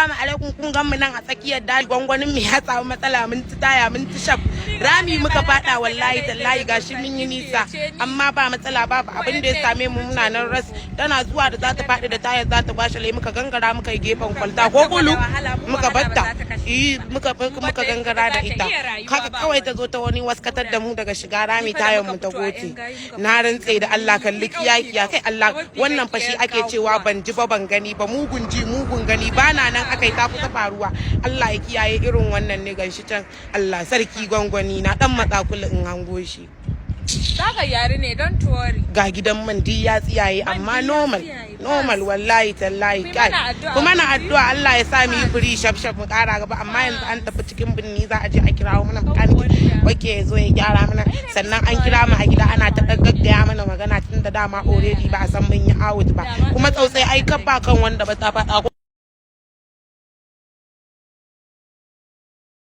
assalamu alaikum kun gan mu nan a tsakiyar daji gwangwanin mu ya samu matsala mun ci taya mun ci shaf rami muka fada wallahi tallahi gashi mun yi nisa amma ba matsala babu abin da ya same mu muna nan ras tana zuwa da za ta fadi da tayar za ta gwashale muka gangara muka yi gefen kwalta ko kulu muka batta muka gangara da ita kaga kawai ta zo ta wani waskatar da mu daga shiga rami tayar mu ta goce na rantse da Allah kalli kiyakiya kai Allah wannan fashi ake cewa ban ji ba ban gani ba mugun ji mugun gani bana nan akai ta kusa faruwa Allah ya kiyaye irin wannan ne ganshi can Allah sarki gwangwani na dan matsakulu in hango shi Saka yare ne don tuwari. Ga gidan man di ya tsiyaye amma normal wallahi tallahi kai kuma na addu'a Allah ya sa mu yi firi shafshaf mu kara gaba amma yanzu an tafi cikin binni za a je a kirawo mana mekaniki wake ya zo ya gyara mana sannan an kira mu a gida ana ta gaggaya mana magana tun da dama already ba a san mun yi out ba kuma tsautsai ai kabba kan wanda ba ta faɗa